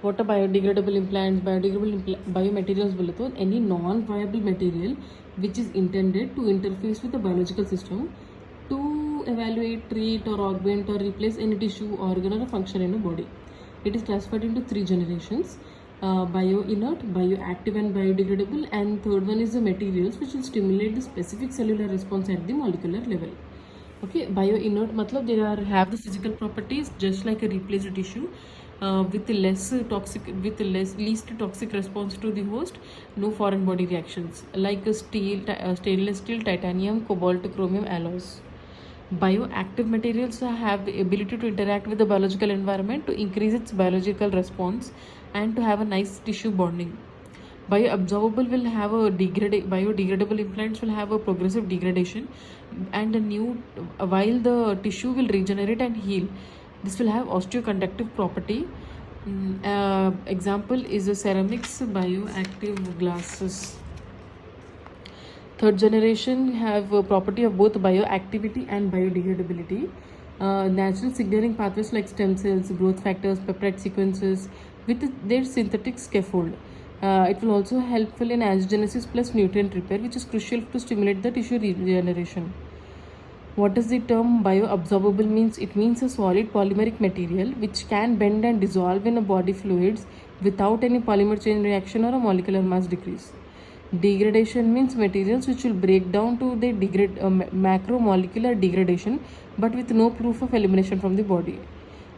What are biodegradable implants? Biomaterials बोले any non-viable material which is intended to interface with the biological system to evaluate, treat or augment or replace any tissue, organ or function in a body. It is classified into three generations: bio-inert, bioactive and biodegradable, and third one is the materials which will stimulate the specific cellular response at the molecular level. Okay, bio-inert matlab they have the physical properties just like a replaced tissue, with least toxic response to the host, no foreign body reactions like stainless steel, titanium, cobalt, chromium alloys. Bioactive materials have the ability to interact with the biological environment to increase its biological response and to have a nice tissue bonding. Biodegradable implants will have a progressive degradation and a new while the tissue will regenerate and heal. This will have osteoconductive property. Example is the ceramics bioactive glasses. Third generation have a property of both bioactivity and biodegradability. Natural signaling pathways like stem cells, growth factors, peptide sequences with their synthetic scaffold. It will also helpful in angiogenesis plus nutrient repair, which is crucial to stimulate the tissue regeneration. What does the term bioabsorbable means? It means a solid polymeric material which can bend and dissolve in a body fluids without any polymer chain reaction or a molecular mass decrease. Degradation means materials which will break down to the macromolecular degradation but with no proof of elimination from the body.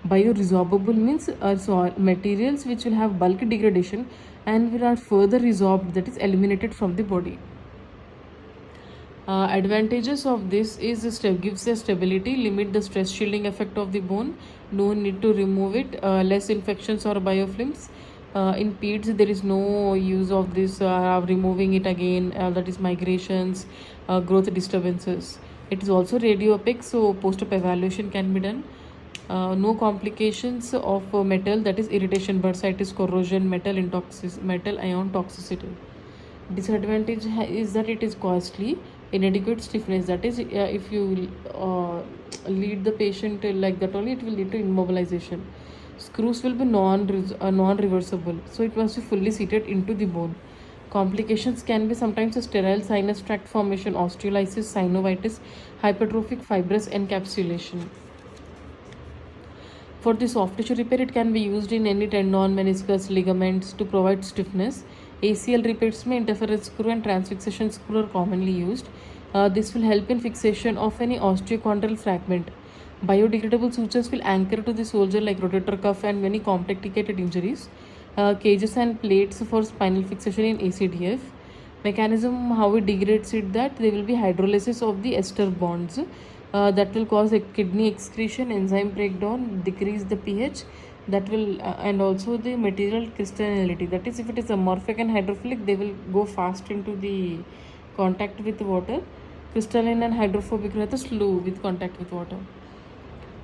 Bioresorbable means materials which will have bulk degradation and will are further resorbed, that is eliminated from the body. Advantages of this is gives a stability, limit the stress shielding effect of the bone, no need to remove it, less infections or biofilms. In peds there is no use of this removing it again, that is migrations, growth disturbances. It is also radio opaque, so post-op evaluation can be done. No complications of metal, that is irritation, bursitis, corrosion, metal ion toxicity. Disadvantage is that it is costly, inadequate stiffness, that is if you lead the patient like that only, it will lead to immobilization. Screws will be non-reversible, so it must be fully seated into the bone. Complications can be sometimes a sterile sinus tract formation, osteolysis, synovitis, hypertrophic fibrous encapsulation. For the soft tissue repair, it can be used in any tendon, meniscus, ligaments to provide stiffness. ACL repairs may interference screw and transfixation screw are commonly used. This will help in fixation of any osteochondral fragment. Biodegradable sutures will anchor to the soldier like rotator cuff and many complicated injuries. Cages and plates for spinal fixation in ACDF. Mechanism how it degrades it, that there will be hydrolysis of the ester bonds. That will cause a kidney excretion, enzyme breakdown, decrease the pH, that will and also the material crystallinity, that is if it is amorphic and hydrophilic they will go fast into the contact with water. Crystalline and hydrophobic रहता slow with contact with water.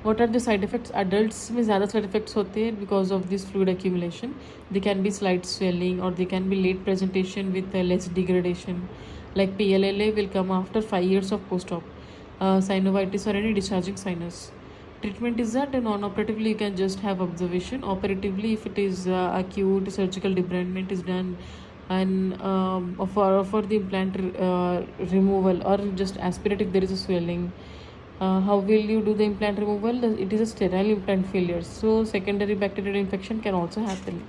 What are the side effects? Adults में ज़्यादा side effects होते हैं because of this fluid accumulation. They can be slight swelling or they can be late presentation with less degradation. Like PLLA will come after 5 years of post-op. Synovitis or any discharging sinus. Treatment is that non-operatively you can just have observation. Operatively, if it is acute, surgical debridement is done, and for the implant removal or just aspirate if there is a swelling. How will you do the implant removal? It is a sterile implant failure, so secondary bacterial infection can also happen.